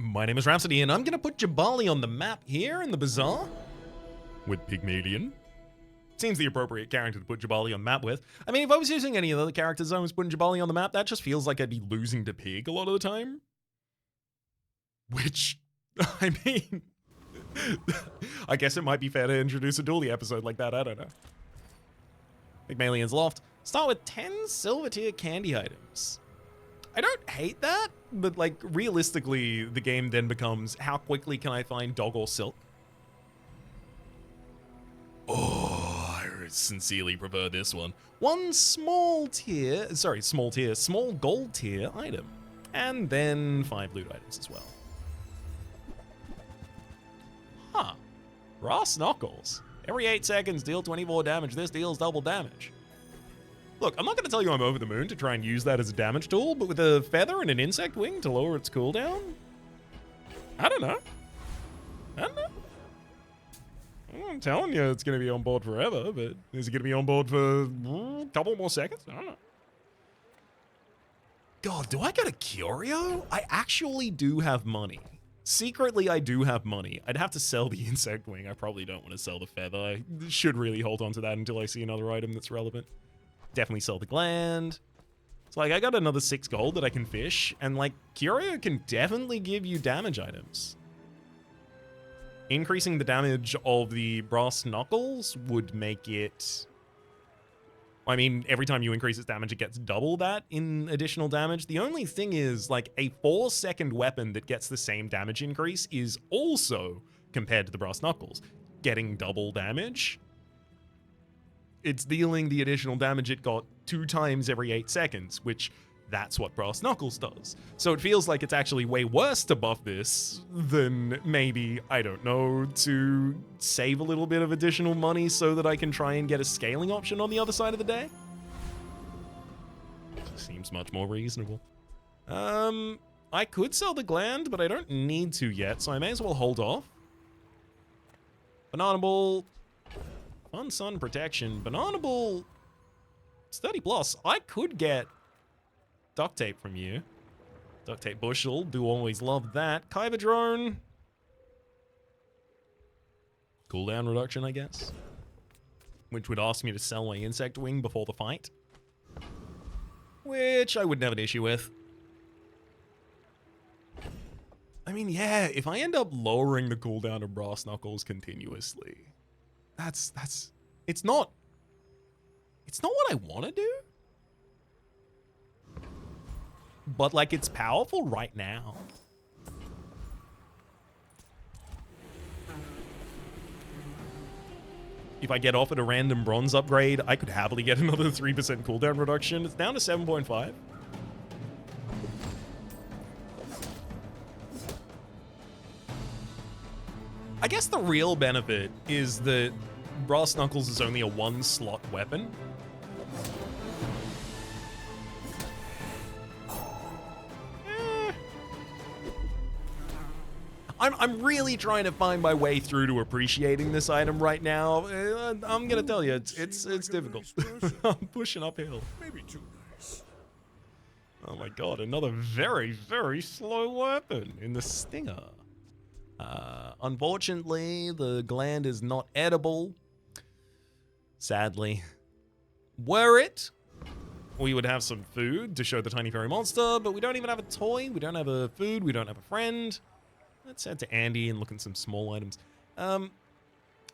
My name is Rhapsody, and I'm gonna put Jabali on the map here in the Bazaar with Pygmalion. Seems the appropriate character to put Jabali on the map with. I mean, if I was using any of the other characters I was putting Jabali on the map, that just feels like I'd be losing to Pig a lot of the time. Which, I mean, I guess it might be fair to introduce a dually episode like that, I don't know. Pygmalion's Loft. Start with 10 silver tier candy items. I don't hate that, but like realistically, the game then becomes how quickly can I find dog or silk? Oh, I sincerely prefer this one. One small gold tier item. And then 5 loot items as well. Huh. Brass Knuckles. Every 8 seconds, deal 24 damage. This deals double damage. Look, I'm not going to tell you I'm over the moon to try and use that as a damage tool, but with a feather and an insect wing to lower its cooldown? I don't know. I'm telling you it's going to be on board forever, but is it going to be on board for a couple more seconds? I don't know. God, do I get a curio? I actually do have money. Secretly, I do have money. I'd have to sell the insect wing. I probably don't want to sell the feather. I should really hold on to that until I see another item that's relevant. Definitely sell the gland. It's like I got another 6 gold that I can fish, and like curio can definitely give you damage items. Increasing the damage of the brass knuckles would make it, I mean, every time you increase its damage, it gets double that in additional damage. The only thing is, like, a 4-second weapon that gets the same damage increase is also, compared to the brass knuckles, getting double damage. It's dealing the additional damage it got 2 times every 8 seconds, which that's what brass knuckles does. So it feels like it's actually way worse to buff this than maybe, I don't know, to save a little bit of additional money so that I can try and get a scaling option on the other side of the day. Seems much more reasonable. I could sell the gland, but I don't need to yet, so I may as well hold off. Banana ball. Fun sun protection. Banana ball. It's 30 plus. I could get duct tape from you. Duct tape bushel. Do always love that. Kyber drone. Cooldown reduction, I guess. Which would ask me to sell my insect wing before the fight. Which I wouldn't have an issue with. I mean, yeah, if I end up lowering the cooldown of brass knuckles continuously, it's not what I want to do. But like, it's powerful right now. If I get offered a random bronze upgrade, I could happily get another 3% cooldown reduction. It's down to 7.5. I guess the real benefit is that brass knuckles is only a 1-slot weapon. I'm really trying to find my way through to appreciating this item right now. I'm gonna tell you, it's difficult. I'm pushing uphill. Maybe too nice. Oh my god, another very, very slow weapon in the stinger. Unfortunately, the gland is not edible. Sadly. Were it, we would have some food to show the tiny fairy monster, but we don't even have a toy, we don't have a food, we don't have a friend. Let's head to Andy and look at some small items. The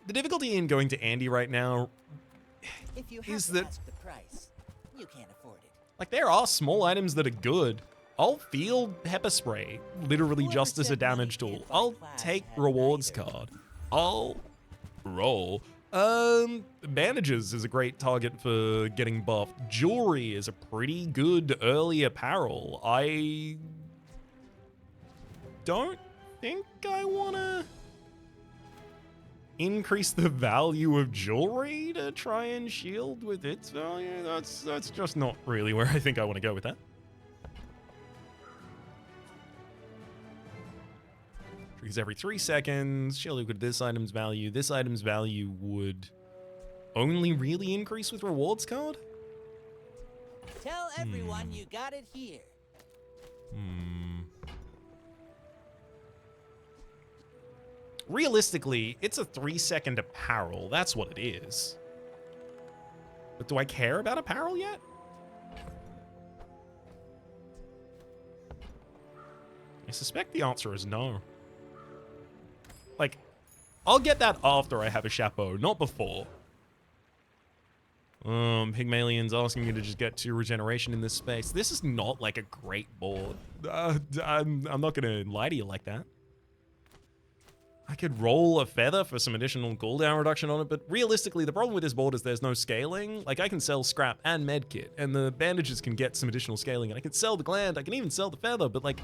difficulty in going to Andy right now if you is have to that, ask the price, you can't afford it. like, there are small items that are good. I'll field pepper spray, literally Whoever just as a said damage money tool. can't fight I'll class take had rewards neither. card. I'll roll. Bandages is a great target for getting buffed. Jewelry is a pretty good early apparel. I don't think I wanna increase the value of jewelry to try and shield with its value. That's just not really where I think I want to go with that. Because every 3 seconds, she'll look at this item's value. This item's value would only really increase with rewards card? Tell everyone you got it here. Realistically, it's a 3-second apparel. That's what it is. But do I care about apparel yet? I suspect the answer is no. Like, I'll get that after I have a chapeau, not before. Pygmalion's asking me to just get 2 regeneration in this space. This is not like a great board. I'm not gonna lie to you like that. I could roll a feather for some additional cooldown reduction on it, but realistically, the problem with this board is there's no scaling. Like, I can sell scrap and medkit, and the bandages can get some additional scaling, and I can sell the gland, I can even sell the feather, but like,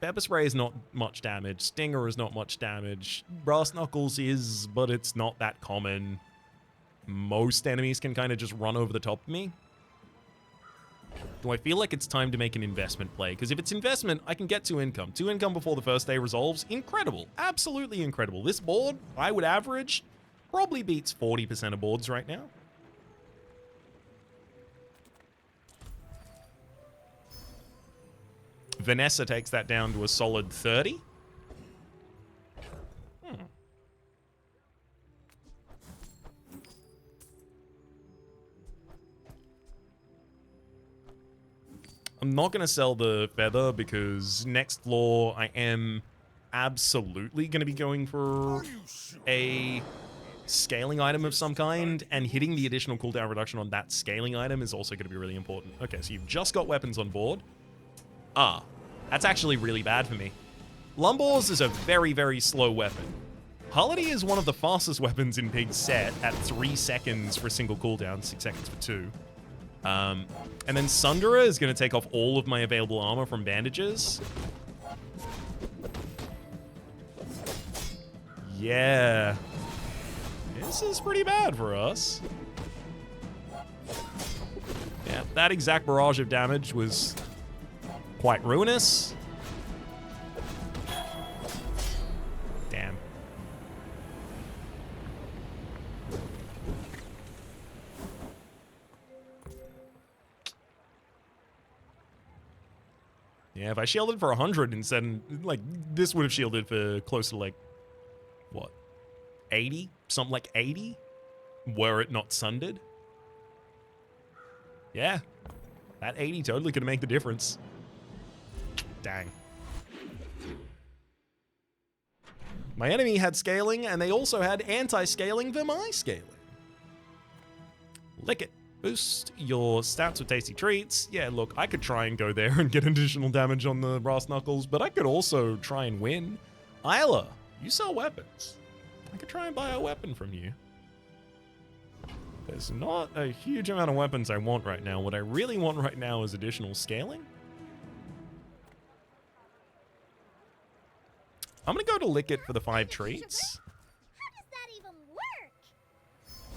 pepper spray is not much damage, stinger is not much damage, brass knuckles is, but it's not that common. Most enemies can kind of just run over the top of me. Do I feel like it's time to make an investment play? Because if it's investment, I can get 2 income. 2 income before the first day resolves. Incredible. Absolutely incredible. This board, I would average, probably beats 40% of boards right now. Vanessa takes that down to a solid 30. I'm not going to sell the feather because next floor I am absolutely going to be going for a scaling item of some kind, and hitting the additional cooldown reduction on that scaling item is also going to be really important. Okay, so you've just got weapons on board. Ah, that's actually really bad for me. Lumbors is a very, very slow weapon. Hullity is one of the fastest weapons in Pig's set at 3 seconds for a single cooldown, 6 seconds for 2. And then Sundera is going to take off all of my available armor from bandages. Yeah. This is pretty bad for us. Yeah, that exact barrage of damage was quite ruinous. Damn. Yeah, if I shielded for 100 instead, like, this would have shielded for close to, like, what? 80? Something like 80? Were it not sundered? Yeah. That 80 totally could make the difference. Dang. My enemy had scaling, and they also had anti-scaling for my scaling. Lick it. Boost your stats with tasty treats. Yeah, look, I could try and go there and get additional damage on the brass knuckles, but I could also try and win. Isla, you sell weapons. I could try and buy a weapon from you. There's not a huge amount of weapons I want right now. What I really want right now is additional scaling. I'm gonna go to Lick It for the 5 treats. How does that even work?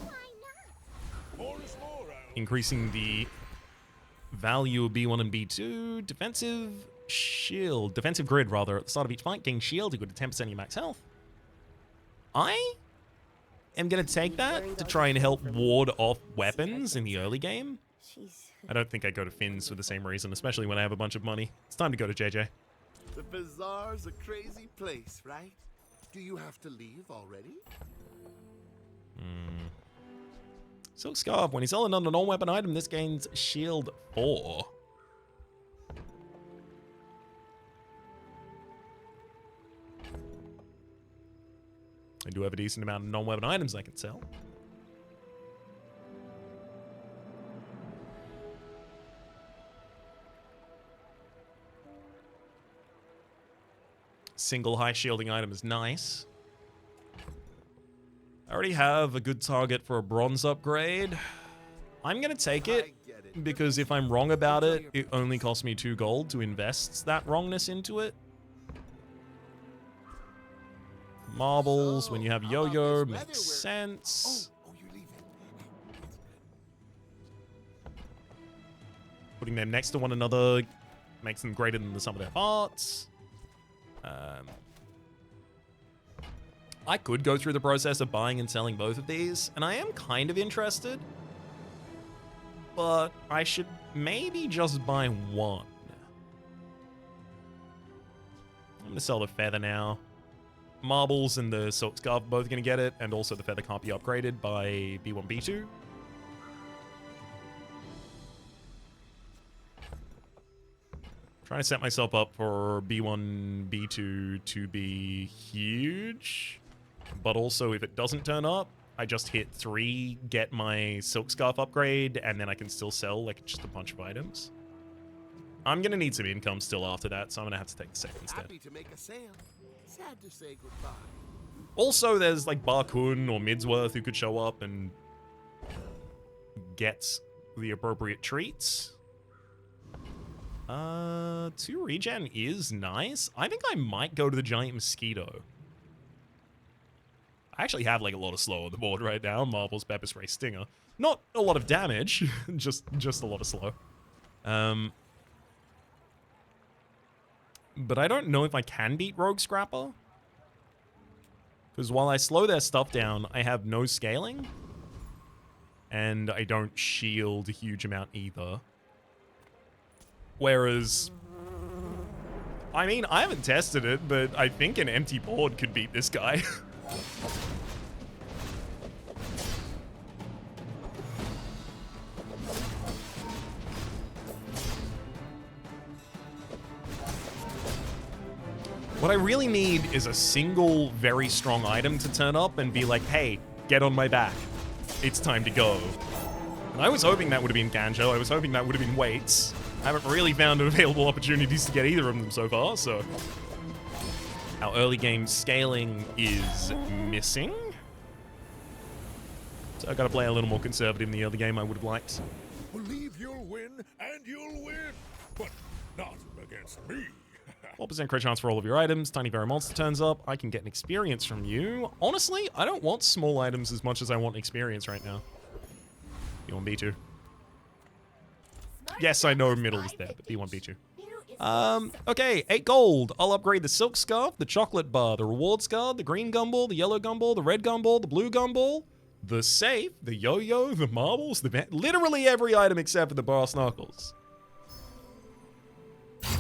Why not? Increasing the value of B1 and B2. Defensive shield. Defensive grid, rather. At the start of each fight, gain shield equal to 10% of your max health. I am going to take that to try and help ward off weapons in the early game. I don't think I go to Finn's for the same reason, especially when I have a bunch of money. It's time to go to JJ. The Bazaar's a crazy place, right? Do you have to leave already? Silk Scarf. When you sell another non-weapon item, this gains shield 4. I do have a decent amount of non-weapon items I can sell. Single high shielding item is nice. I already have a good target for a bronze upgrade. I'm going to take it because if I'm wrong about it, it only costs me 2 gold to invest that wrongness into it. Marbles, when you have yo-yo, makes sense. Putting them next to one another makes them greater than the sum of their parts. I could go through the process of buying and selling both of these, and I am kind of interested, but I should maybe just buy one. I'm going to sell the feather now. Marbles and the Silk Scarf are both going to get it, and also the Feather can't be upgraded by B1, B2. Trying to set myself up for B1, B2 to be huge, but also if it doesn't turn up, I just hit 3, get my Silk Scarf upgrade, and then I can still sell like just a bunch of items. I'm going to need some income still after that, so I'm going to have to take the second instead. Happy to make a sale. Sad to say goodbye. Also, there's like Barkun or Midsworth who could show up and get the appropriate treats. 2 regen is nice. I think I might go to the Giant Mosquito. I actually have like a lot of slow on the board right now. Marbles, Pepper Spray, Stinger. Not a lot of damage, just a lot of slow. But I don't know if I can beat Rogue Scrapper. Because while I slow their stuff down, I have no scaling. And I don't shield a huge amount either. Whereas, I mean, I haven't tested it, but I think an empty board could beat this guy. What I really need is a single very strong item to turn up and be like, hey, get on my back. It's time to go. And I was hoping that would have been Ganjo. I was hoping that would have been Waits. I haven't really found available opportunities to get either of them so far, so... Our early game scaling is missing. So I've got to play a little more conservative in the early game I would have liked. Believe you'll win, and you'll win, but not against me. 4% crit chance for all of your items. Tiny Fairy Monster turns up. I can get an experience from you. Honestly, I don't want small items as much as I want experience right now. B1, B2. Yes, I know middle is there, but B1, B2. Okay, 8 gold. I'll upgrade the Silk Scarf, the Chocolate Bar, the Rewards Card, the Green Gumball, the Yellow Gumball, the Red Gumball, the Blue Gumball, the Safe, the Yo-Yo, the Marbles, the literally every item except for the Brass Knuckles.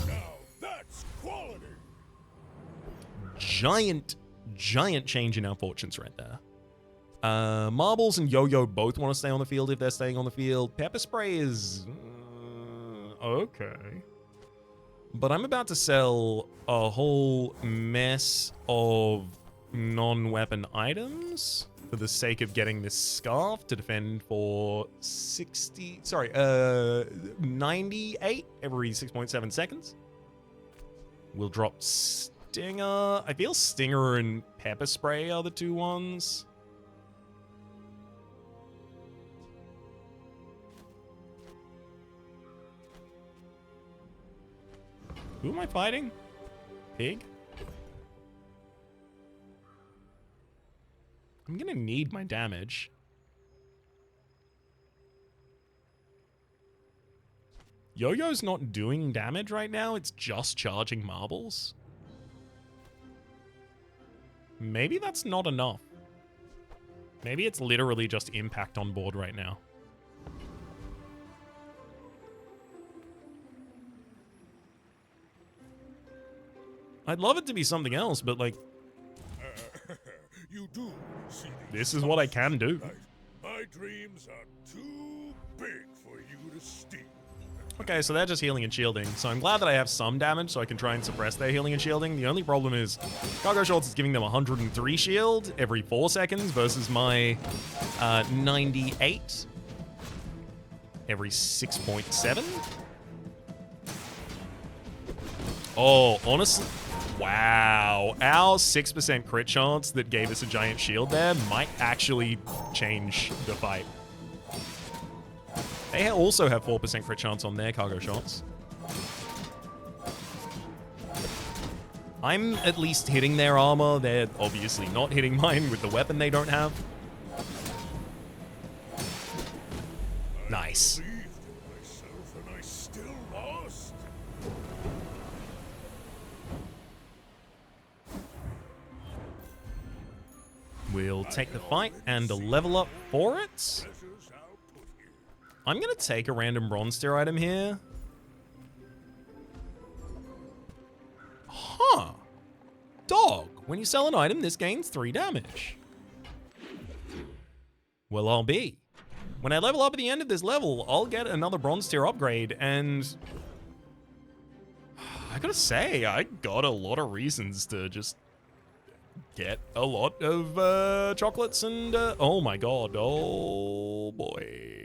Now that's quality. Giant change in our fortunes right there. Marbles and Yo-Yo both want to stay on the field if they're staying on the field. Pepper Spray is... okay. But I'm about to sell a whole mess of non-weapon items for the sake of getting this scarf to defend for 98 every 6.7 seconds. We'll drop Stinger. I feel Stinger and Pepper Spray are the 2 ones. Who am I fighting? Pig? I'm gonna need my damage. Yo-Yo's not doing damage right now, it's just charging marbles. Maybe that's not enough. Maybe it's literally just impact on board right now. I'd love it to be something else, but like... You do see this is what I can do. My dreams are too big for you to steal. Okay, so they're just healing and shielding. So I'm glad that I have some damage so I can try and suppress their healing and shielding. The only problem is Cargo Shorts is giving them 103 shield every 4 seconds versus my 98 every 6.7. Oh, honestly... Wow, our 6% crit chance that gave us a giant shield there might actually change the fight. They also have 4% crit chance on their cargo shots. I'm at least hitting their armor. They're obviously not hitting mine with the weapon they don't have. Nice. I believed in myself and I still lost. We'll take the fight and a level up for it. Treasures I'll put here. I'm going to take a random bronze tier item here. Huh. Dog. When you sell an item, this gains 3 damage. Well, I'll be. When I level up at the end of this level, I'll get another bronze tier upgrade, and I gotta say, I got a lot of reasons to just get a lot of chocolates and, oh my god, oh boy.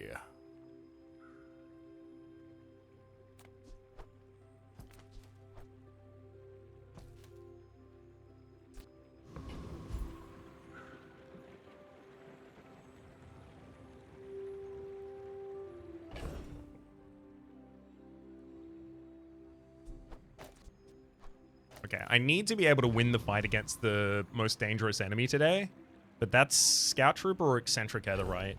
Okay, I need to be able to win the fight against the most dangerous enemy today, but that's Scout Trooper or Eccentric Etherite.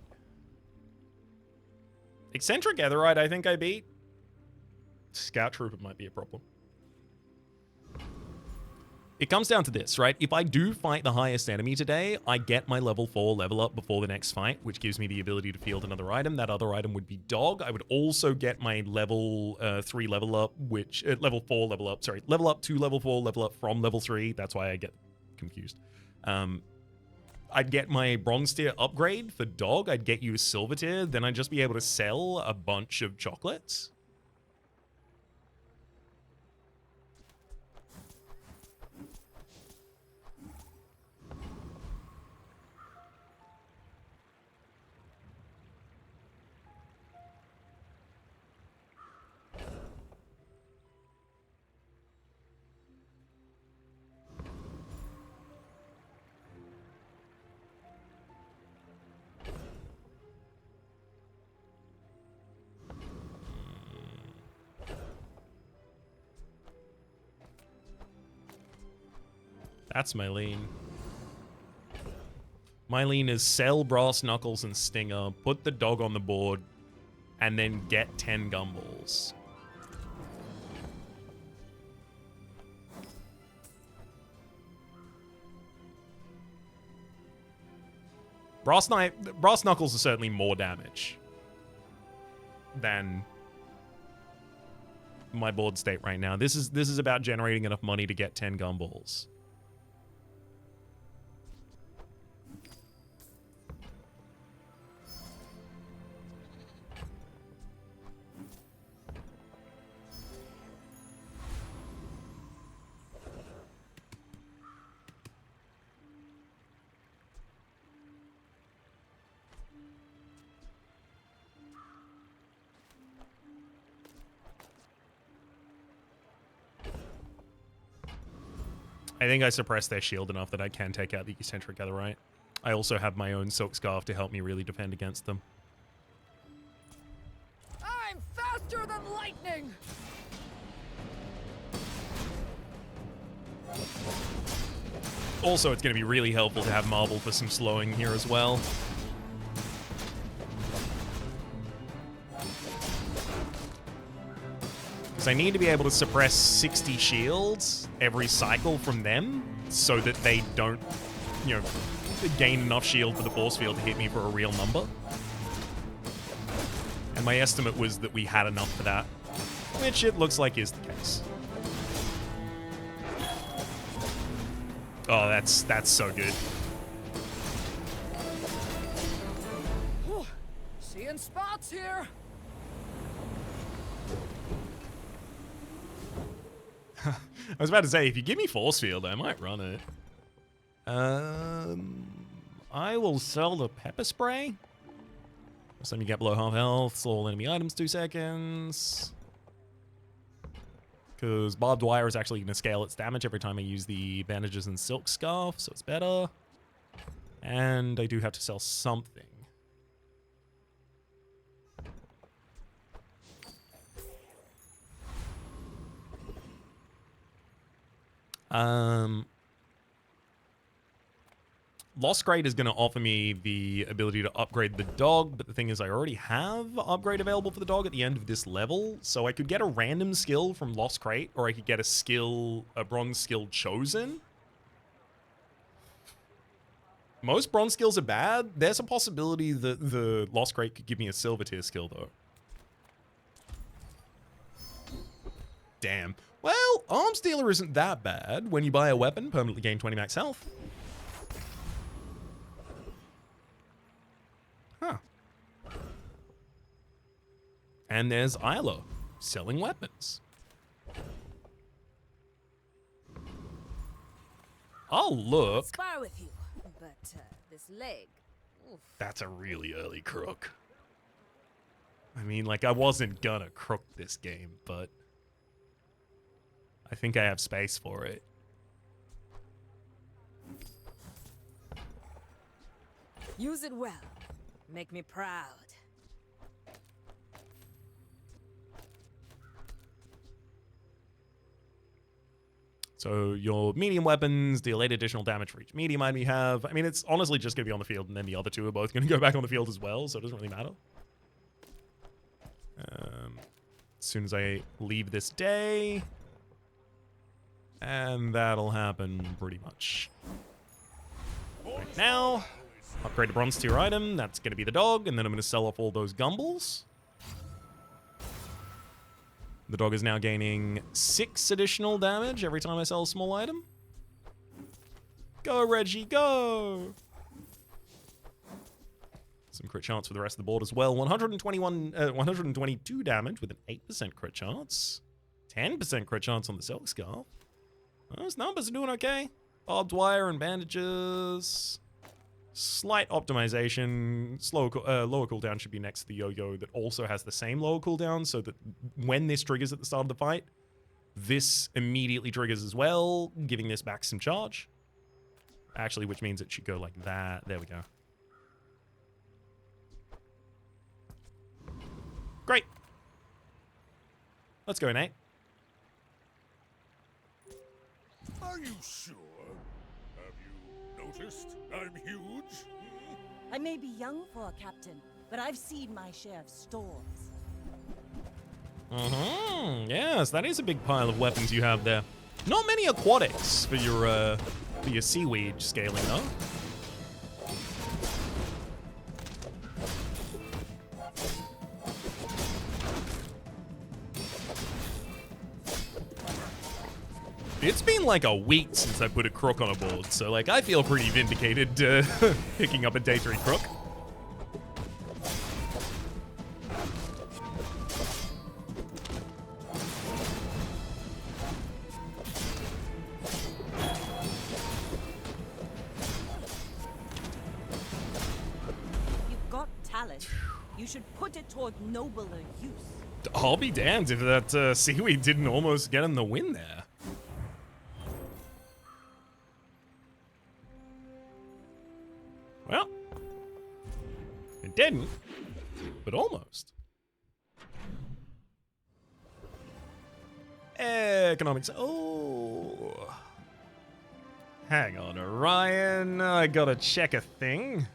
Eccentric Etherite, I think I beat. Scout Trooper might be a problem. It comes down to this, right? If I do fight the highest enemy today, I get my level 4 level up before the next fight, which gives me the ability to field another item. That other item would be Dog. I would also get my level 3 level up, which... level 4 level up, sorry. Level up to level 4, level up from level 3. That's why I get confused. I'd get my bronze tier upgrade for Dog. I'd get you a silver tier. Then I'd just be able to sell a bunch of chocolates. That's my lean. My lean is sell Brass Knuckles and Stinger, put the Dog on the board, and then get 10 gumballs. Brass Knuckles are certainly more damage than my board state right now. This is about generating enough money to get 10 gumballs. I think I suppressed their shield enough that I can take out the Eccentric Etherite. I also have my own Silk Scarf to help me really defend against them. I'm faster than lightning! Also, it's going to be really helpful to have Marble for some slowing here as well. I need to be able to suppress 60 shields every cycle from them so that they don't, you know, gain enough shield for the force field to hit me for a real number. And my estimate was that we had enough for that, which it looks like is the case. Oh, that's so good. Seeing spots here. I was about to say, if you give me force field, I might run it. I will sell the pepper spray. Next time you get below half health, all enemy items 2 seconds. Because barbed wire is actually going to scale its damage every time I use the bandages and silk scarf, so it's better. And I do have to sell something. Lost Grade is going to offer me the ability to upgrade the Dog, but the thing is I already have upgrade available for the Dog at the end of this level, so I could get a random skill from Lost Crate, or I could get a bronze skill chosen. Most bronze skills are bad. There's a possibility that the Lost Crate could give me a silver tier skill, though. Damn. Well, Arms Dealer isn't that bad. When you buy a weapon, permanently gain 20 max health. Huh. And there's Isla, selling weapons. I'll look. Spar with you, but this leg. Oof. That's a really early crook. I mean, like, I wasn't gonna crook this game, but I think I have space for it. Use it well. Make me proud. So your medium weapons deal 8 additional damage for each medium item you have. I mean, it's honestly just going to be on the field, and then the other two are both going to go back on the field as well, so it doesn't really matter. As soon as I leave this day, and that'll happen pretty much. Right now, upgrade a bronze tier item. That's going to be the dog, and then I'm going to sell off all those gumballs. The dog is now gaining 6 additional damage every time I sell a small item. Go, Reggie, go! Some crit chance for the rest of the board as well. 122 damage with an 8% crit chance. 10% crit chance on the Silk Scarf. Those numbers are doing okay. Barbed wire and bandages. Slight optimization. Lower cooldown should be next to the yo-yo that also has the same lower cooldown, so that when this triggers at the start of the fight, this immediately triggers as well, giving this back some charge. Actually, which means it should go like that. There we go. Great. Let's go, Nate. Are you sure? Have you noticed I'm huge? I may be young for a captain, but I've seen my share of storms. Yes, that is a big pile of weapons you have there. Not many aquatics for your seaweed scaling, though. It's been like a week since I put a crook on a board, so like I feel pretty vindicated picking up a day 3 crook. You've got talent. You should put it toward nobler use. I'll be damned if that seaweed didn't almost get him the win there. Well, it didn't, but almost. Economics. Oh. Hang on, Orion. I gotta check a thing.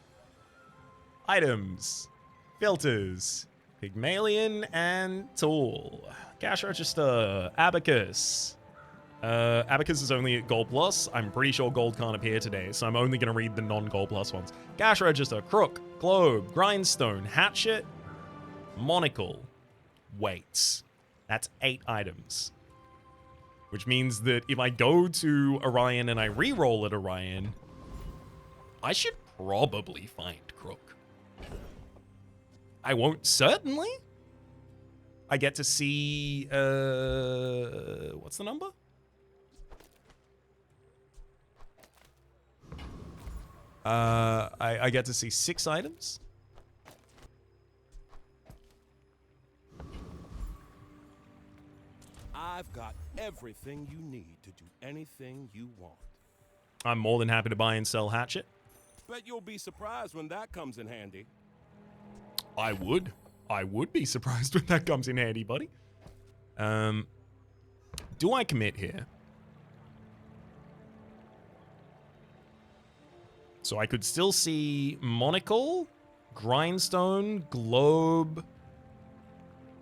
Items. Filters. Pygmalion and Tool. Cash register. Abacus. Abacus is only at Gold Plus. I'm pretty sure Gold can't appear today, so I'm only going to read the non-Gold Plus ones. Cash Register, Crook, Globe, Grindstone, Hatchet, Monocle, Weights. That's 8 items. Which means that if I go to Orion and I re-roll at Orion, I should probably find Crook. I won't certainly. I get to see, what's the number? I get to see 6 items. I've got everything you need to do anything you want. I'm more than happy to buy and sell Hatchet. Bet you'll be surprised when that comes in handy. I would be surprised when that comes in handy, buddy. Do I commit here? So I could still see Monocle, Grindstone, Globe,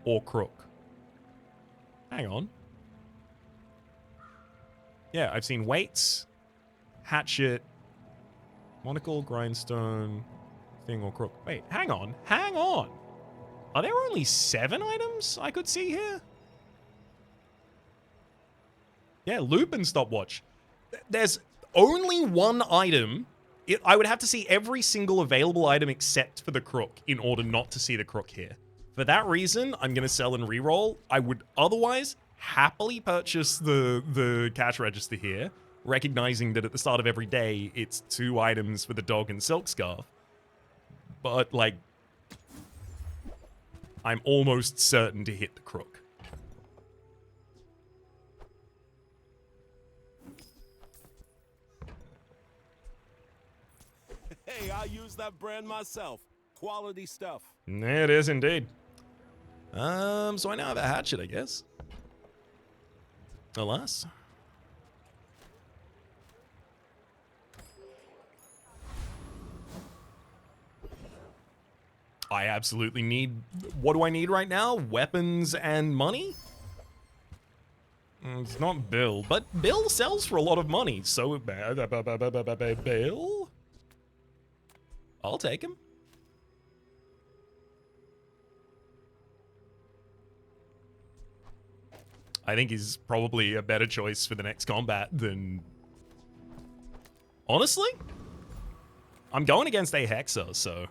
or Crook. Hang on. Yeah, I've seen Weights, Hatchet, Monocle, Grindstone, Thing, or Crook. Wait, hang on. Hang on. Are there only 7 items I could see here? Yeah, loop and stopwatch. There's only one item. I would have to see every single available item except for the crook in order not to see the crook here. For that reason, I'm going to sell and reroll. I would otherwise happily purchase the cash register here, recognizing that at the start of every day, it's 2 items for the dog and silk scarf. But, like, I'm almost certain to hit the crook. Hey, I use that brand myself. Quality stuff. It is indeed. So I now have a hatchet, I guess. Alas. I absolutely need... What do I need right now? Weapons and money? It's not Bill, but Bill sells for a lot of money, so... Bill? I'll take him. I think he's probably a better choice for the next combat than... Honestly? I'm going against a Hexer, so...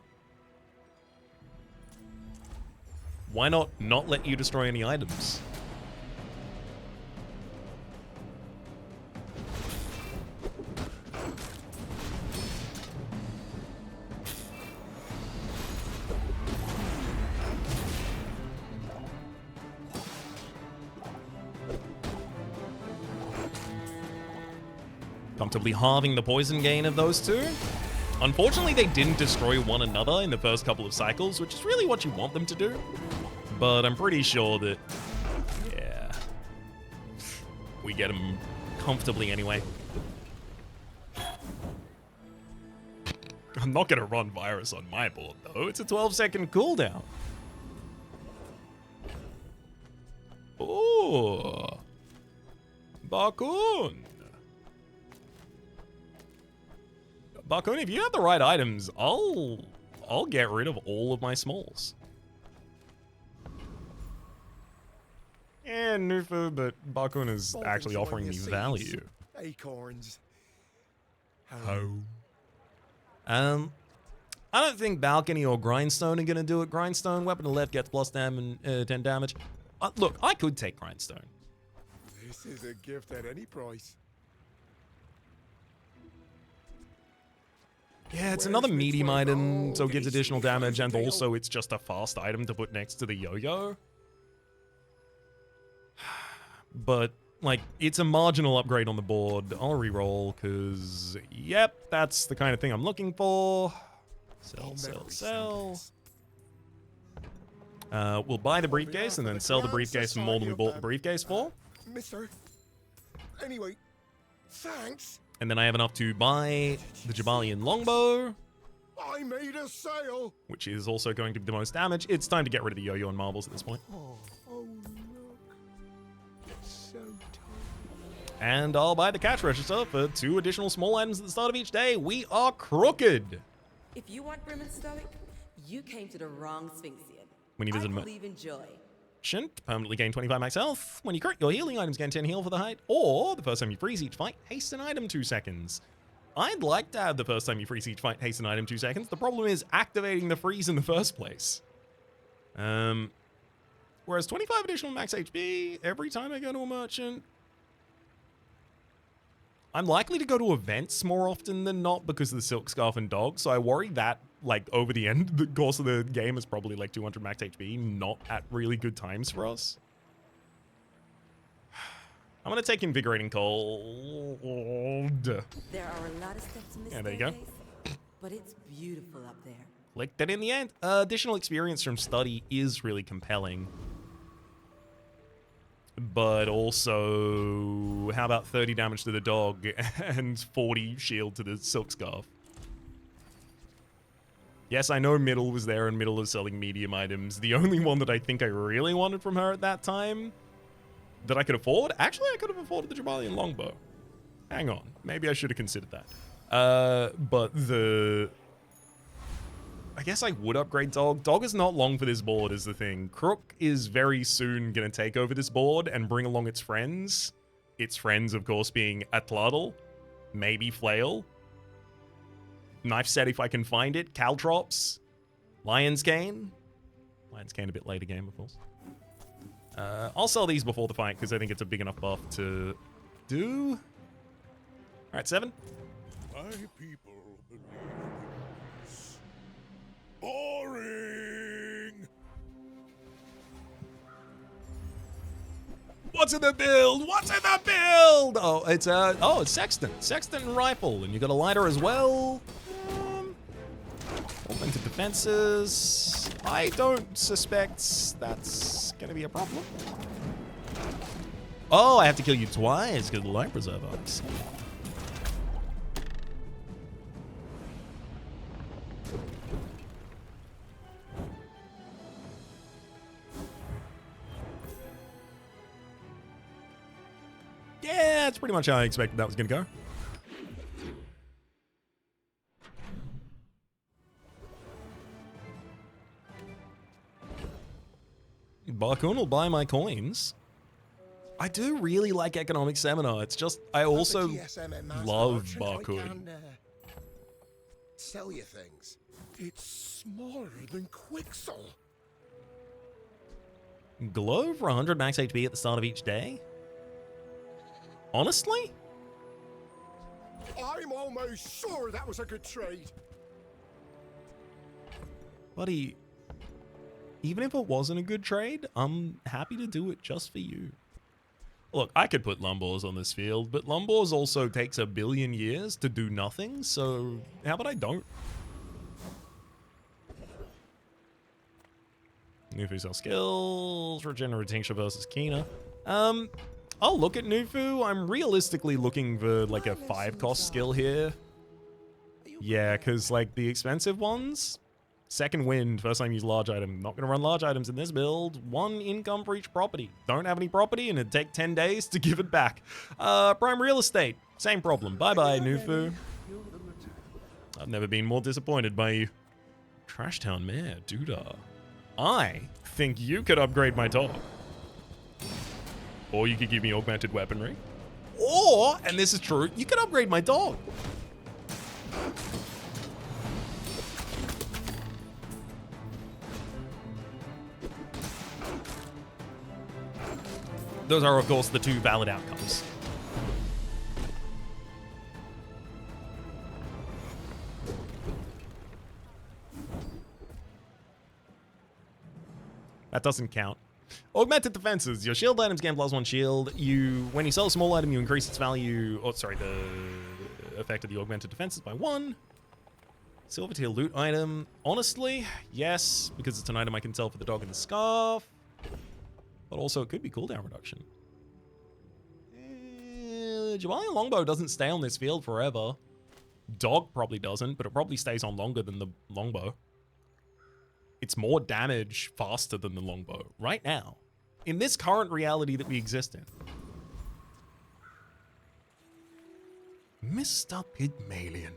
Why not let you destroy any items? Comfortably halving the poison gain of those two. Unfortunately, they didn't destroy one another in the first couple of cycles, which is really what you want them to do. But I'm pretty sure that, yeah, we get them comfortably anyway. I'm not going to run Virus on my board, though. It's a 12-second cooldown. Oh, Bakun. Bakun, if you have the right items, I'll get rid of all of my smalls. And new food, but Bakun is actually offering me value. Acorns. How? I don't think Balcony or Grindstone are gonna do it. Grindstone, weapon to left gets plus 10 damage. Look, I could take Grindstone. This is a gift at any price. Yeah, it's another medium item, so it gives additional damage, and also it's just a fast item to put next to the yo-yo. But, like, it's a marginal upgrade on the board. I'll reroll, because, yep, that's the kind of thing I'm looking for. Sell. We'll buy the briefcase and then sell the briefcase for more than we bought the briefcase for. Mister. Anyway, thanks. And then I have enough to buy the Jabalian longbow, I made a sale. which is also going to be the most damage. It's time to get rid of the yo-yo and marbles at this point. Oh look. It's so tiny. And I'll buy the cash register for 2 additional small items at the start of each day. We are crooked. If you want grim and stoic, you came to the wrong Sphinxian. When you visit I him, believe in joy. permanently gain 25 max health. When you crit, your healing items gain 10 heal for the height. Or, the first time you freeze each fight, haste an item 2 seconds. I'd like to have the first time you freeze each fight, haste an item 2 seconds. The problem is activating the freeze in the first place. Whereas 25 additional max HP every time I go to a merchant. I'm likely to go to events more often than not because of the Silk Scarf and Dog, so I worry that, like, over the end, the course of the game is probably like 200 max HP, not at really good times for us. I'm gonna take Invigorating Cold. There are a lot of steps in this Yeah, there you go. staircase, but it's beautiful up there. Clicked it in the end. Additional experience from Study is really compelling. But also, how about 30 damage to the dog and 40 shield to the Silk Scarf? Yes, I know Middle was there and Middle is selling medium items. The only one that I think I really wanted from her at that time that I could afford? Actually, I could have afforded the Jabalian Longbow. Hang on. Maybe I should have considered that. But I guess I would upgrade Dog. Dog is not long for this board is the thing. Crook is very soon going to take over this board and bring along its friends Its friends, of course, being Atlatl, maybe Flail, Knife Set if I can find it, Caltrops, Lion's Cane. Lion's Cane a bit later game, of course. I'll sell these before the fight because I think it's a big enough buff to do. All right, 7. My people believe this. Boring! What's in the build? What's in the build? Oh, it's Sexton. Sexton and Rifle, and you got a lighter as well. Augmented defenses. I don't suspect that's gonna be a problem. Oh, I have to kill you twice because of the life preserve arcs. Yeah, that's pretty much how I expected that was gonna go. Barcoon will buy my coins. I do really like Economic Seminar. It's just, I also love Barcoon. Sell you things. It's smaller than Quixel. Glow for 100 max HP at the start of each day? Honestly? I'm almost sure that was a good trade. Buddy, even if it wasn't a good trade, I'm happy to do it just for you. Look, I could put Lumbors on this field, but Lumbors also takes a billion years to do nothing, so how about I don't? Nufu sell skills, regeneration versus Kina. I'll look at Nufu. I'm realistically looking for like a 5-cost skill here. Yeah, because like the expensive ones, Second Wind, first time use large item. Not going to run large items in this build. 1 income for each property. Don't have any property and it'd take 10 days to give it back. Prime Real Estate, same problem. Bye-bye, Nufu. I've never been more disappointed by you. Trash Town Mayor, Doodah. I think you could upgrade my dog. Or you could give me augmented weaponry. Or, and this is true, you could upgrade my dog. Those are, of course, the 2 valid outcomes. That doesn't count. Augmented defenses. Your shield items gain +1 shield. When you sell a small item, you increase its value. Oh, sorry, the effect of the augmented defenses by 1. Silver tier loot item. Honestly, yes, because it's an item I can sell for the dog and the scarf. But also, it could be cooldown reduction. Javali Longbow doesn't stay on this field forever. Dog probably doesn't, but it probably stays on longer than the Longbow. It's more damage faster than the Longbow right now. In this current reality that we exist in. Mr. Pygmalion.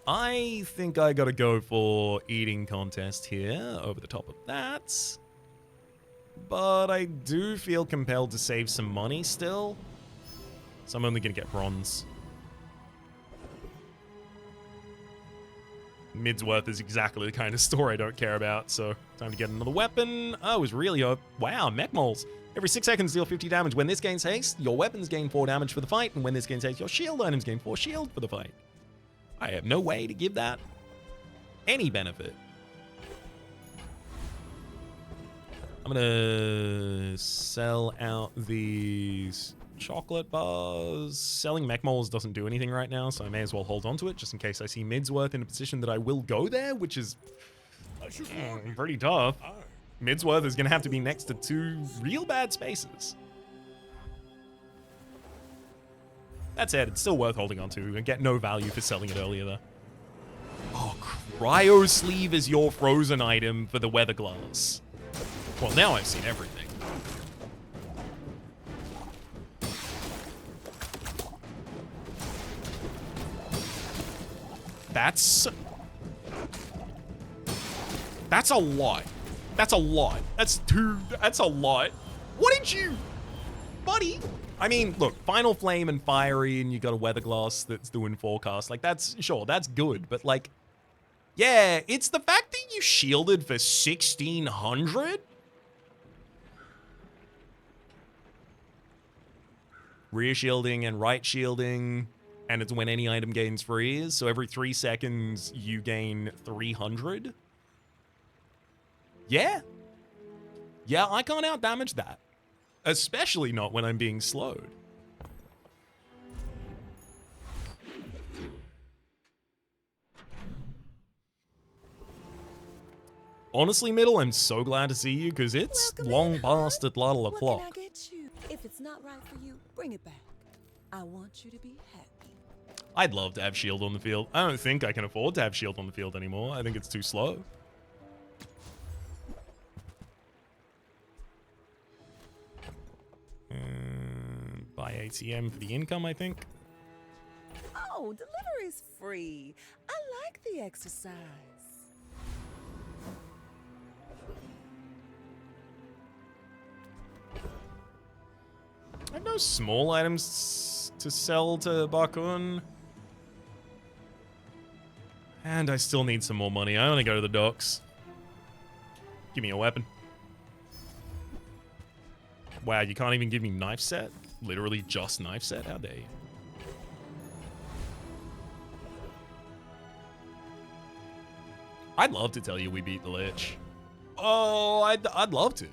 I think I gotta go for eating contest here over the top of that. But I do feel compelled to save some money still. So I'm only gonna get bronze. Midsworth is exactly the kind of store I don't care about, so time to get another weapon. Oh, it was really wow, mech moles. Every 6 seconds deal 50 damage. When this gains haste, your weapons gain 4 damage for the fight, and when this gains haste, your shield items gain 4 shield for the fight. I have no way to give that any benefit. I'm gonna sell out these chocolate bars. Selling mech moles doesn't do anything right now, so I may as well hold on to it just in case I see Midsworth in a position that I will go there, which is pretty tough. Midsworth is gonna have to be next to 2 real bad spaces. That said, it's still worth holding on to and get no value for selling it earlier though. Oh, Cryo Sleeve is your frozen item for the weather glass. Well, now I've seen everything. That's a lot. That's a lot. That's a lot. What did you... Buddy, I mean, look, Final Flame and Fiery, and you got a Weather Glass that's doing forecast. Like, that's, sure, that's good. But, like, yeah, it's the fact that you shielded for 1,600? Rear shielding and right shielding, and it's when any item gains freeze. So every 3 seconds, you gain 300. Yeah. Yeah, I can't outdamage that. Especially not when I'm being slowed. Honestly, Middle, I'm so glad to see you, because it's Welcome long in, past at Ladle What o'clock. can I get you? If it's not right for you, bring it back. I want you to be happy. I'd love to have shield on the field. I don't think I can afford to have shield on the field anymore. I think it's too slow. Buy ATM for the income, I think. Oh, delivery's free. I like the exercise. I have no small items to sell to Bakun. And I still need some more money. I want to go to the docks. Give me a weapon. Wow, you can't even give me knife set? Literally just knife set? How dare you? I'd love to tell you we beat the Lich. Oh, I'd love to.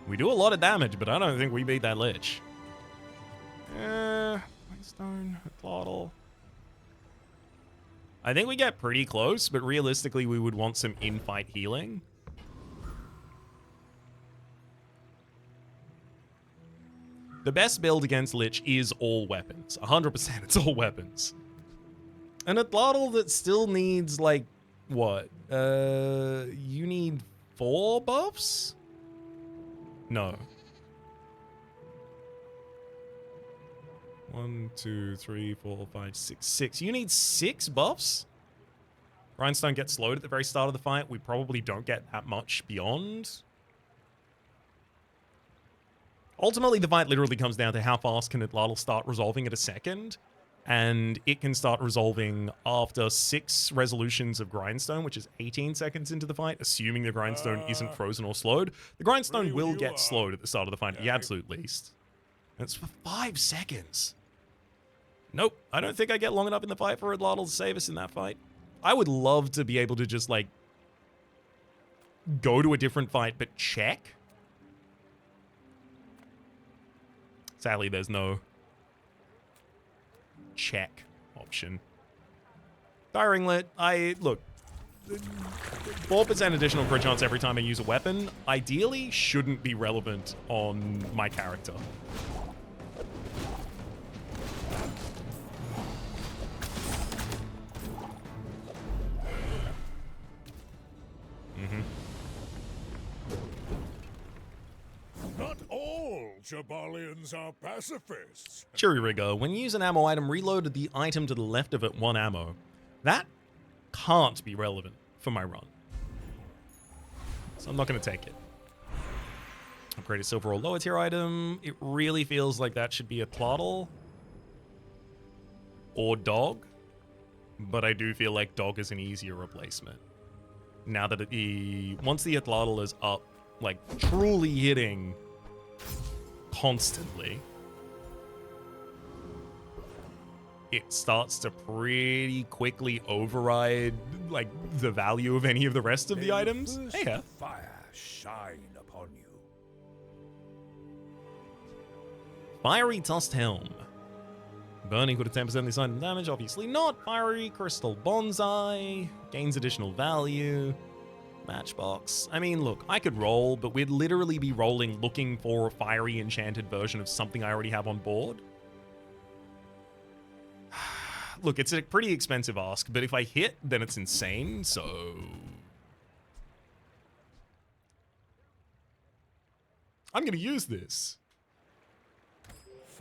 We do a lot of damage, but I don't think we beat that Lich. Stone, Throttle. I think we get pretty close, but realistically, we would want some in-fight healing. The best build against Lich is all weapons. 100%, it's all weapons. And a Throttle that still needs, like, what? You need 4 buffs? No. 1, 2, 3, 4, 5, 6. 6. You need 6 buffs? Grindstone gets slowed at the very start of the fight. We probably don't get that much beyond. Ultimately, the fight literally comes down to how fast can Atlatl start resolving at a second. And it can start resolving after 6 resolutions of Grindstone, which is 18 seconds into the fight, assuming the Grindstone isn't frozen or slowed. The Grindstone will get slowed at the start of the fight at the absolute least. And it's for 5 seconds. Nope, I don't think I get long enough in the fight for Atlatl to save us in that fight. I would love to be able to just, like, go to a different fight, but check. Sadly, there's no check option. Dire Ringlet, look, 4% additional crit chance every time I use a weapon, ideally shouldn't be relevant on my character. Not all Jabalians are pacifists. Cherry Rigger, when you use an ammo item, reload the item to the left of it 1 ammo. That can't be relevant for my run. So I'm not going to take it. Upgrade a silver or lower tier item. It really feels like that should be a Throttle or Dog. But I do feel like Dog is an easier replacement. Now that once the Atlatl is up, like truly hitting constantly, it starts to pretty quickly override like the value of any of the rest of the items. Hey, yeah. Fire shine upon you. Fiery Tusk Helm. Burn equal to 10% of this item damage, obviously not. Fiery Crystal Bonsai. Gains additional value. Matchbox. I mean, look, I could roll, but we'd literally be rolling looking for a fiery enchanted version of something I already have on board. Look, it's a pretty expensive ask, but if I hit, then it's insane, so... I'm gonna use this.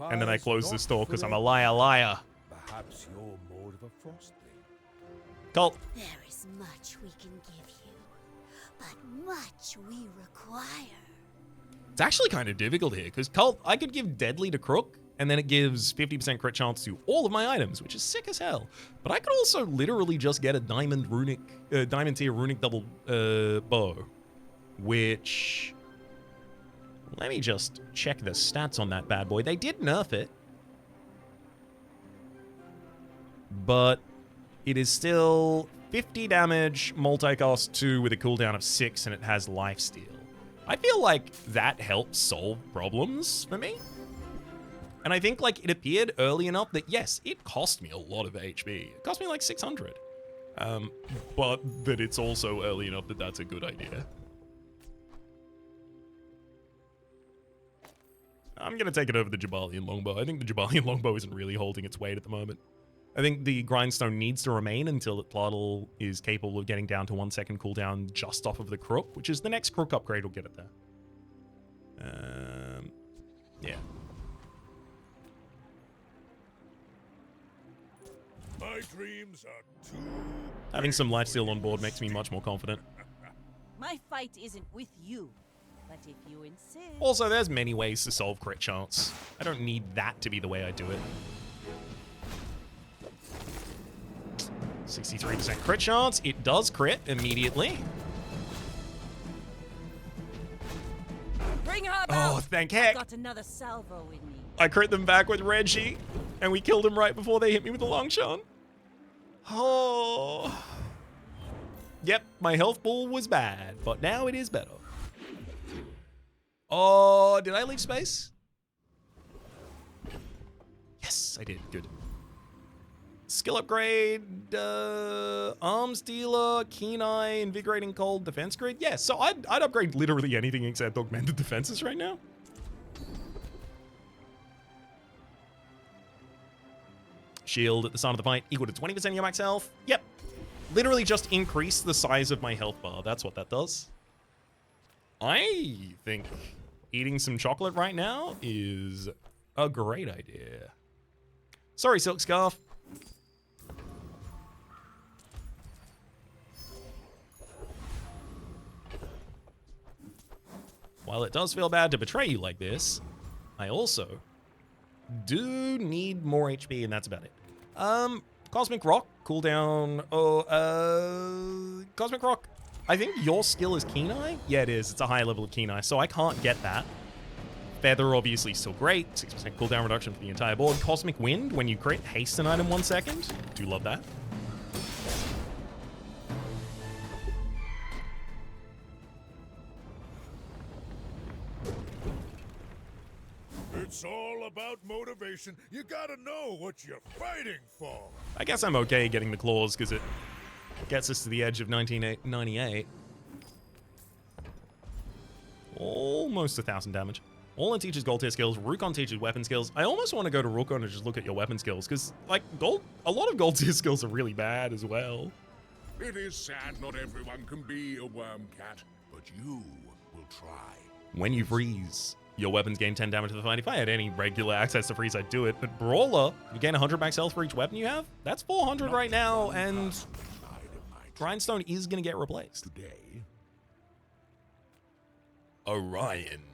And then I close the store because I'm a liar. Perhaps you're more of a frostling. Cult. There is much we can give you, but much we require. It's actually kind of difficult here, because Cult, I could give Deadly to Crook, and then it gives 50% crit chance to all of my items, which is sick as hell. But I could also literally just get a Diamond tier runic double bow, which... Let me just check the stats on that bad boy. They did nerf it, but it is still 50 damage, multicast 2 with a cooldown of 6, and it has lifesteal. I feel like that helps solve problems for me. And I think like it appeared early enough that yes, it cost me a lot of HP. It cost me like 600. But that it's also early enough that that's a good idea. I'm going to take it over the Jabalian Longbow. I think the Jabalian Longbow isn't really holding its weight at the moment. I think the Grindstone needs to remain until Tlaadl is capable of getting down to 1 second cooldown just off of the Crook, which is the next Crook upgrade will get it there. Yeah. My dreams are too... Having some lifesteal on board makes me much more confident. My fight isn't with you, but if you insist. Also, there's many ways to solve crit chance. I don't need that to be the way I do it. 63% crit chance. It does crit immediately. Bring her Oh, out. thank I've heck. got another salvo in me. I crit them back with Reggie, and we killed him right before they hit me with the long shot. Oh. Yep, my health pool was bad, but now it is better. Oh, did I leave space? Yes, I did. Good. Skill upgrade, arms dealer, keen eye, invigorating cold, defense grid. Yeah, so I'd upgrade literally anything except augmented defenses right now. Shield at the start of the fight equal to 20% of your max health. Yep. Literally just increase the size of my health bar. That's what that does. I think eating some chocolate right now is a great idea. Sorry, Silk Scarf. While it does feel bad to betray you like this, I also do need more HP, and that's about it. Cosmic Rock, cooldown. Cosmic Rock. I think your skill is Keen Eye? Yeah, it is. It's a high level of Keen Eye, so I can't get that. Feather, obviously, still great. 6% cooldown reduction for the entire board. Cosmic Wind, when you crit, haste an item 1 second. Do love that. It's all about motivation. You gotta know what you're fighting for. I guess I'm okay getting the claws because it gets us to the edge of 1998. Almost 1,000 damage. All teaches gold tier skills. Rukon teaches weapon skills. I almost want to go to Rukon and just look at your weapon skills because, like, a lot of gold tier skills are really bad as well. It is sad not everyone can be a worm cat, but you will try. When you freeze, your weapons gain 10 damage to the fight. If I had any regular access to freeze, I'd do it. But Brawler, you gain 100 max health for each weapon you have. That's 400 right now, and Grindstone is going to get replaced. Today. Orion.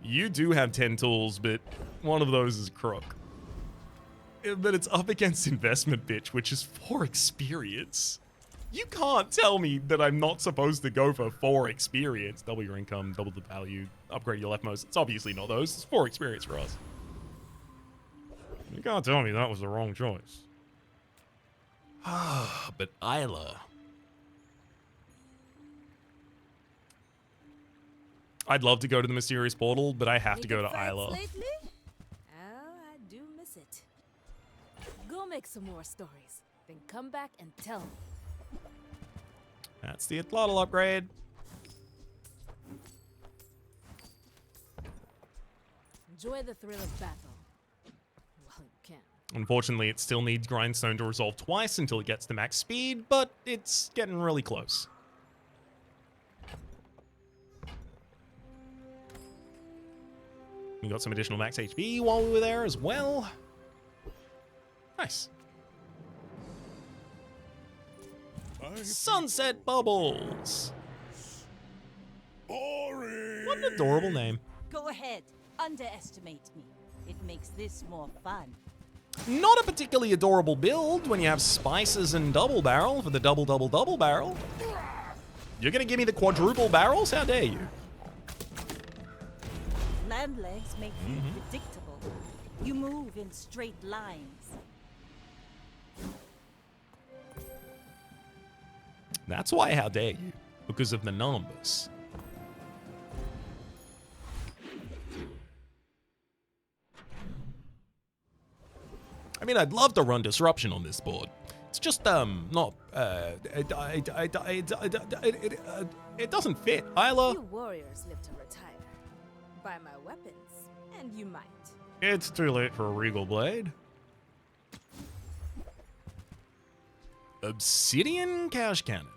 You do have 10 tools, but one of those is Crook. But it's up against Investment Bitch, which is 4 experience. You can't tell me that I'm not supposed to go for 4 experience. Double your income, double the value, upgrade your leftmost. It's obviously not those. It's 4 experience for us. You can't tell me that was the wrong choice. But Isla. I'd love to go to the mysterious portal, but I have to go to Isla. Lately? Oh, I do miss it. Go make some more stories, then come back and tell me. That's the Tlaadl upgrade. Enjoy the thrill of battle. While you can. Unfortunately, it still needs Grindstone to resolve twice until it gets to max speed, but it's getting really close. We got some additional max HP while we were there as well. Nice. Sunset Bubbles. Boring. What an adorable name. Go ahead, underestimate me. It makes this more fun. Not a particularly adorable build when you have spices and double barrel for the double barrel. You're gonna give me the quadruple barrels? How dare you? Land legs make you predictable. You move in straight lines. That's why how dare you? Because of the numbers. I mean, I'd love to run disruption on this board. It's just not it doesn't fit. Isla. Few warriors live to retire. Buy my weapons, and you might. It's too late for a regal blade. Obsidian cash cannon.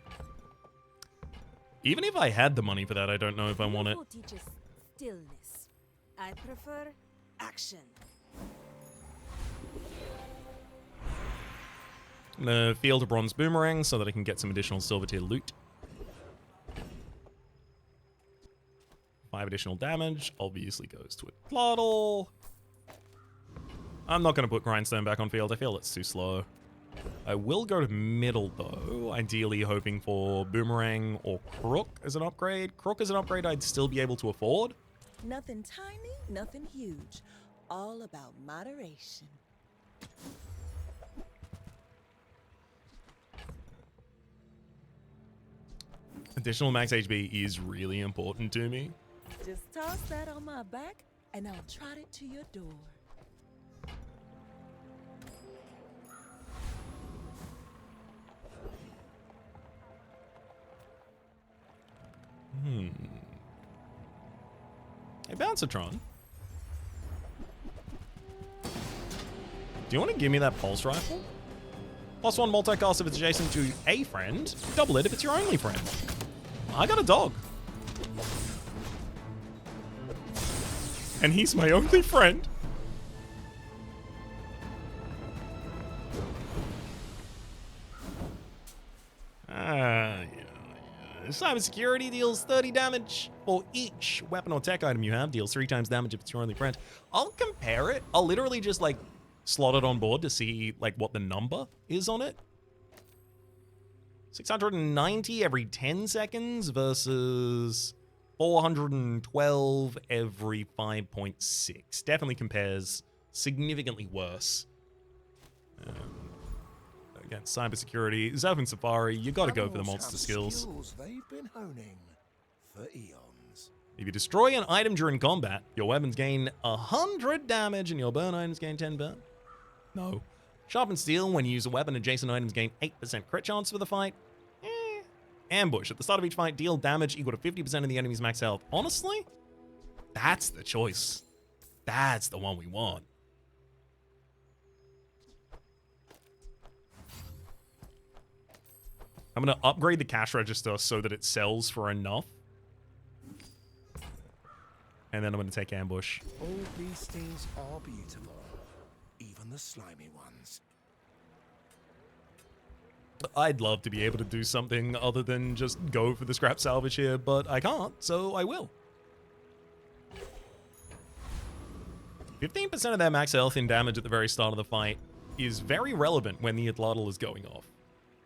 Even if I had the money for that, I don't know if I want it. Info teaches stillness. I prefer action. I'm gonna field a bronze boomerang so that I can get some additional silver tier loot. 5 additional damage obviously goes to a Tloddle. I'm not gonna put grindstone back on field. I feel it's too slow. I will go to middle though, ideally hoping for boomerang or crook as an upgrade. Crook as an upgrade I'd still be able to afford. Nothing tiny, nothing huge. All about moderation. Additional max HP is really important to me. Just toss that on my back and I'll trot it to your door. Hey, Bouncertron. Do you want to give me that pulse rifle? +1 multicast if it's adjacent to a friend. Double it if it's your only friend. I got a dog. And he's my only friend. Yeah. Cybersecurity deals 30 damage for each weapon or tech item you have. Deals 3 times damage if it's your only friend. I'll compare it. I'll literally just like slot it on board to see like what the number is on it. 690 every 10 seconds versus 412 every 5.6. Definitely compares significantly worse. Against cybersecurity, Zav and Safari, you gotta go for the monster skills. They've been honing for eons. If you destroy an item during combat, your weapons gain 100 damage and your burn items gain 10 burn. No. Sharpened steel, when you use a weapon, adjacent items gain 8% crit chance for the fight. Ambush. At the start of each fight, deal damage equal to 50% of the enemy's max health. Honestly, that's the choice. That's the one we want. I'm going to upgrade the cash register so that it sells for enough. And then I'm going to take ambush. All these things are beautiful, even the slimy ones. I'd love to be able to do something other than just go for the scrap salvage here, but I can't, so I will. 15% of their max health in damage at the very start of the fight is very relevant when the Atlatl is going off.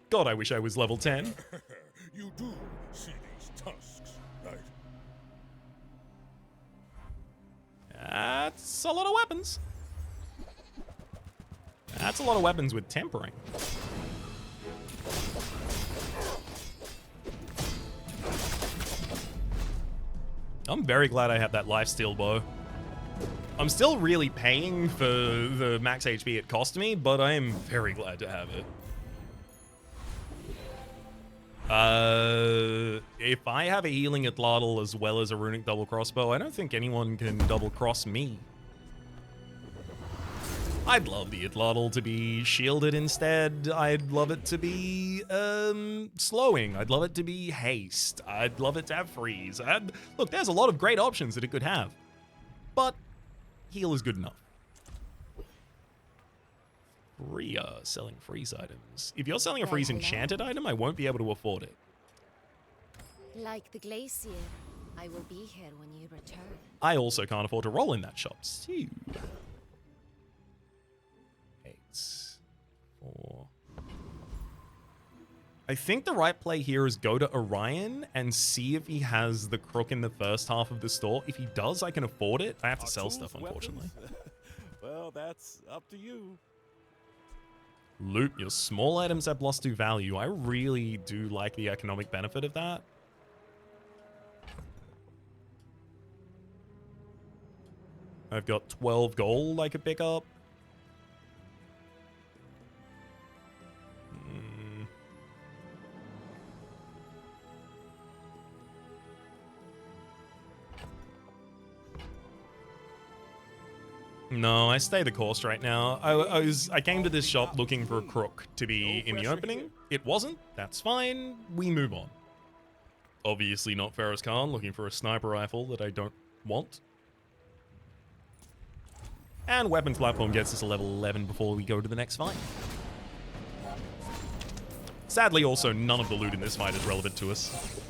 God, I wish I was level 10. You do see these tusks, right? That's a lot of weapons. That's a lot of weapons with tempering. I'm very glad I have that lifesteal bow. I'm still really paying for the max HP it cost me, but I am very glad to have it. If I have a healing Atlatl as well as a runic double crossbow, I don't think anyone can double cross me. I'd love the Atlatl to be shielded instead. I'd love it to be slowing. I'd love it to be haste. I'd love it to have freeze. Look, there's a lot of great options that it could have, but heal is good enough. Selling freeze items. If you're selling a freeze enchanted item, I won't be able to afford it. Like the glacier, I will be here when you return. I also can't afford to roll in that shop. So. 8, 4. I think the right play here is go to Orion and see if he has the crook in the first half of the store. If he does, I can afford it. I have to sell stuff, unfortunately. Well, that's up to you. Loot, your small items have lost to value. I really do like the economic benefit of that. I've got 12 gold I could pick up. No, I stay the course right now. I came to this shop looking for a crook to be in the opening. It wasn't. That's fine. We move on. Obviously not Ferris Khan looking for a sniper rifle that I don't want. And weapons platform gets us a level 11 before we go to the next fight. Sadly, also, none of the loot in this fight is relevant to us.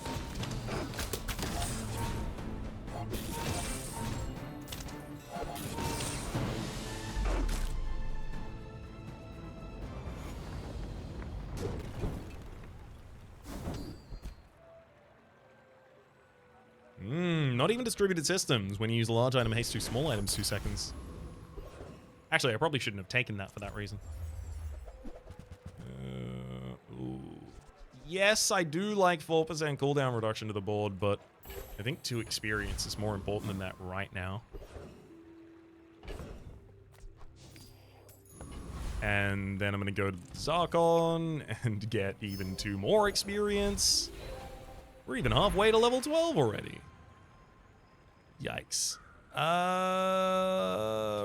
Not even distributed systems. When you use a large item, haste to small items 2 seconds. Actually, I probably shouldn't have taken that for that reason. Ooh. Yes, I do like 4% cooldown reduction to the board, but I think 2 experience is more important than that right now. And then I'm going to go to Zarkon and get even 2 more experience. We're even halfway to level 12 already. Yikes.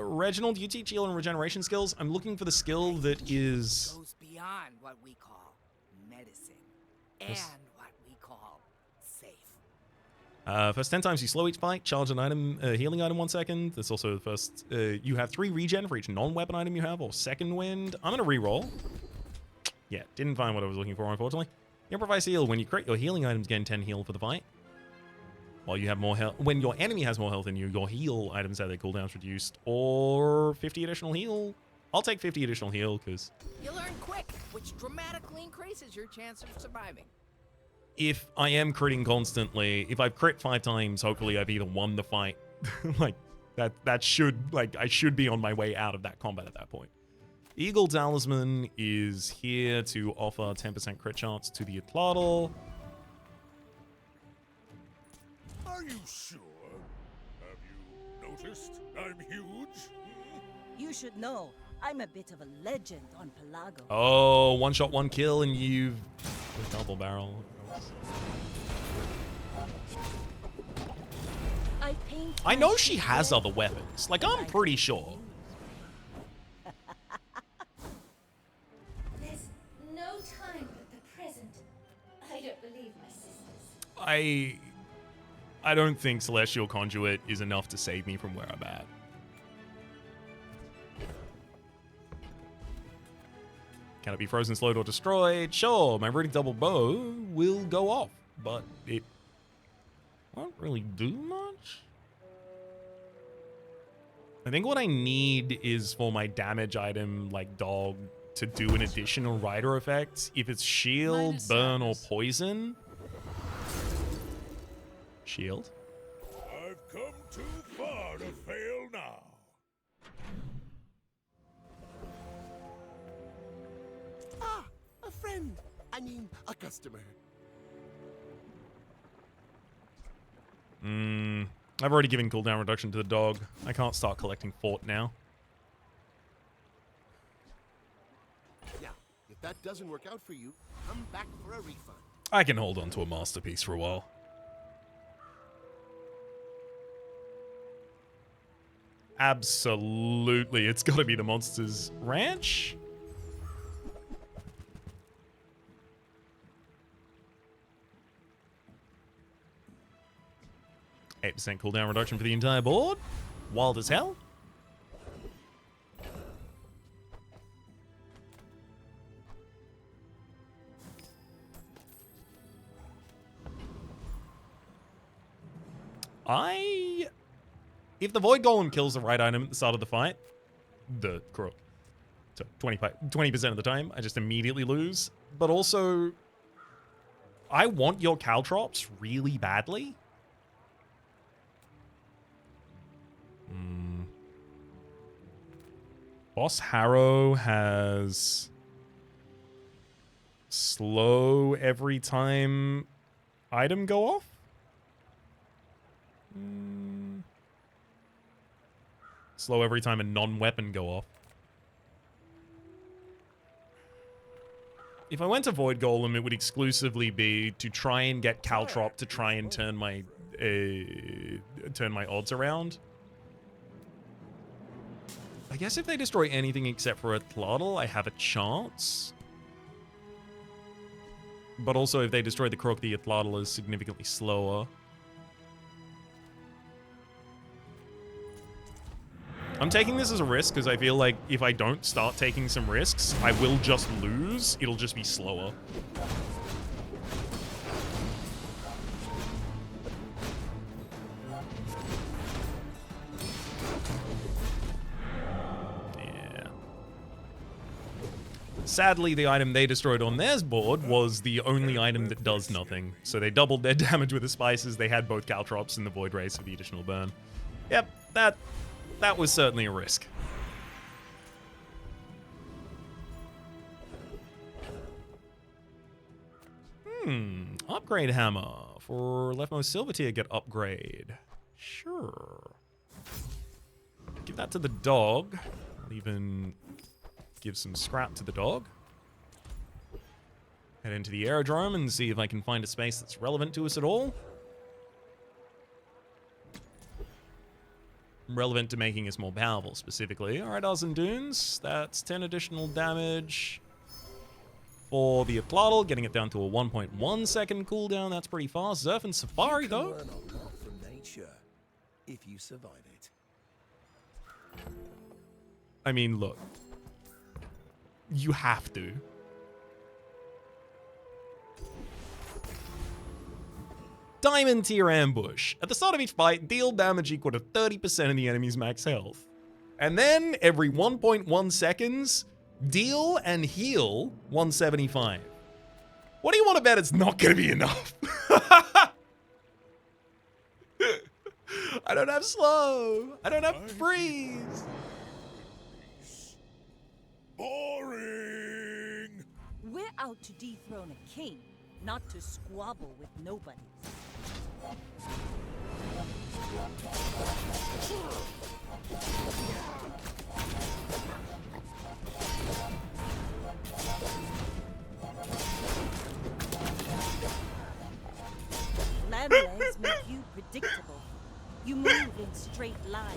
Reginald, you teach heal and regeneration skills. I'm looking for the skill that is... goes beyond what we call medicine and what we call safe. First 10 times you slow each fight, charge an item, healing item 1 second. There's also the first, you have 3 regen for each non-weapon item you have, or second wind. I'm gonna re-roll. Yeah, didn't find what I was looking for, unfortunately. Improvise heal. When you crit your healing items, gain 10 heal for the fight. While you have more health, when your enemy has more health than you, your heal items have their cooldowns reduced, or 50 additional heal. I'll take 50 additional heal, because... You learn quick, which dramatically increases your chance of surviving. If I am critting constantly, if I've crit 5 times, hopefully I've either won the fight. Like, that should, like, I should be on my way out of that combat at that point. Eagle Talisman is here to offer 10% crit chance to the Atlatl. Are you sure? Have you noticed I'm huge? You should know, I'm a bit of a legend on Pelago. Oh, 1 shot, 1 kill, and you've... double barrel. I know she has other weapons. Like, I'm pretty sure. There's no time but the present. I don't believe my sisters. I don't think Celestial Conduit is enough to save me from where I'm at. Can it be frozen, slowed, or destroyed? Sure, my runic double bow will go off, but it won't really do much. I think what I need is for my damage item, like dog, to do an additional rider effect. If it's shield, burn, or poison. Shield. I've come too far to fail now. Ah, a friend. I mean, a customer. I've already given cooldown reduction to the dog. I can't start collecting fort now. Yeah, if that doesn't work out for you, come back for a refund. I can hold on to a masterpiece for a while. Absolutely, it's got to be the Monsters Ranch. %8 cooldown reduction for the entire board. Wild as hell. If the Void Golem kills the right item at the start of the fight, the crook. So 20% of the time, I just immediately lose. But also, I want your Caltrops really badly. Boss Harrow has slow every time item go off. Slow every time a non-weapon go off. If I went to Void Golem, it would exclusively be to try and get Caltrop to try and turn my odds around. I guess if they destroy anything except for a Tloddle, I have a chance. But also, if they destroy the Crook, the Tloddle is significantly slower. I'm taking this as a risk because I feel like if I don't start taking some risks, I will just lose. It'll just be slower. Yeah. Sadly, the item they destroyed on theirs board was the only item that does nothing. So they doubled their damage with the spices. They had both Caltrops and the Void Race for the additional burn. Yep, that was certainly a risk. Upgrade hammer. For leftmost silver tier, get upgrade. Sure. Give that to the dog. I'll even give some scrap to the dog. Head into the aerodrome and see if I can find a space that's relevant to us at all. Relevant to making us more powerful, specifically. Alright, Arsen Dunes. That's 10 additional damage for the Atlatl, getting it down to a 1.1 second cooldown. That's pretty fast. Zerf and Safari, though. You can learn a lot from nature if you survive it. I mean, look. You have to. Diamond tier ambush. At the start of each fight, deal damage equal to 30% of the enemy's max health. And then, every 1.1 seconds, deal and heal 175. What do you want to bet it's not going to be enough? I don't have slow. I don't have freeze. Boring! We're out to dethrone a king, not to squabble with nobody. Landlegs make you predictable. You move in straight lines.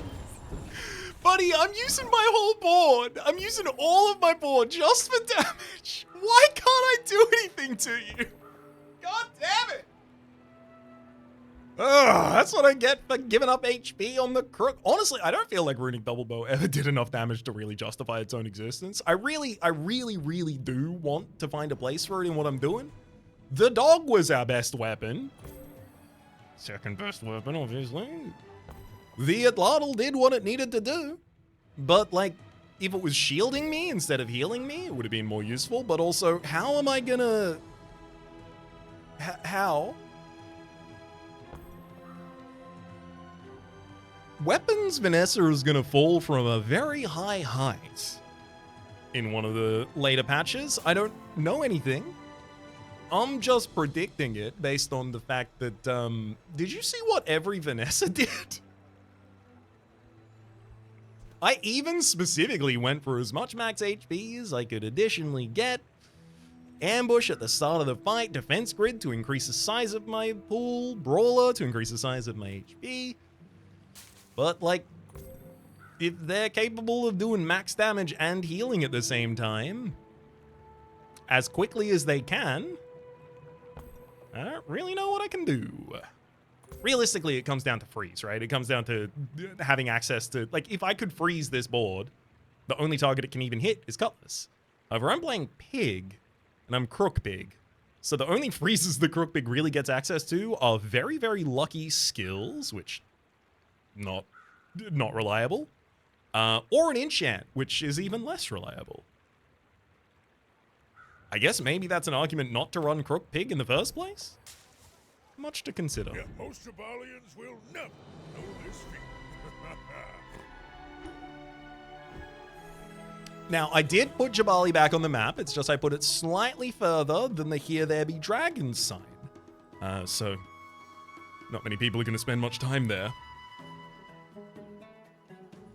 Buddy, I'm using my whole board. I'm using all of my board just for damage. Why can't I do anything to you? God damn it. Ugh, that's what I get for giving up HP on the crook. Honestly, I don't feel like Runic Double Bow ever did enough damage to really justify its own existence. I really do want to find a place for it in what I'm doing. The dog was our best weapon. Second best weapon, obviously. The Atlatl did what it needed to do. But, like, if it was shielding me instead of healing me, it would have been more useful. But also, how am I gonna... How? Weapons Vanessa is gonna fall from a very high height in one of the later patches. I don't know anything. I'm just predicting it based on the fact that, did you see what every Vanessa did? I even specifically went for as much max HP as I could additionally get. Ambush at the start of the fight, defense grid to increase the size of my pool, brawler to increase the size of my HP. But, like, if they're capable of doing max damage and healing at the same time, as quickly as they can, I don't really know what I can do. Realistically, it comes down to freeze, right? It comes down to having access to... Like, if I could freeze this board, the only target it can even hit is Cutlass. However, I'm playing Pig, and I'm Crook Pig. So the only freezes the Crook Pig really gets access to are very, very lucky skills, which not reliable, or an enchant, which is even less reliable. I guess maybe that's an argument not to run Crook Pig in the first place? Much to consider. Yeah, most Jabalians will never know this feat. Now, I did put Jabali back on the map. It's just I put it slightly further than the Here There Be Dragons sign. So, not many people are going to spend much time there.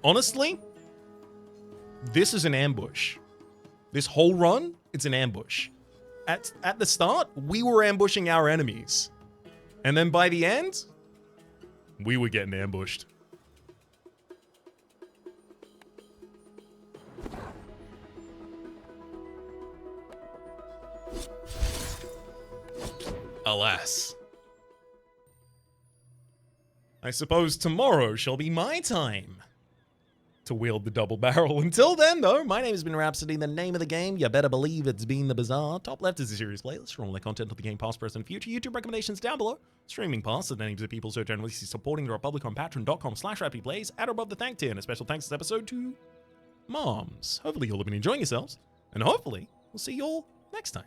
Honestly, this is an ambush. This whole run, it's an ambush. At the start, we were ambushing our enemies. And then by the end, we were getting ambushed. Alas. I suppose tomorrow shall be my time to wield the double barrel. Until then, though, my name has been Rhapsody. The name of the game, you better believe it's been the Bazaar. Top left is a series playlist for all the content of the game, past, present, and future. YouTube recommendations down below. Streaming past the names of people so generously supporting the Republic on patreon.com/RappiPlays. At or above the thank tier. And a special thanks this episode to Moms. Hopefully you'll have been enjoying yourselves. And hopefully we'll see you all next time.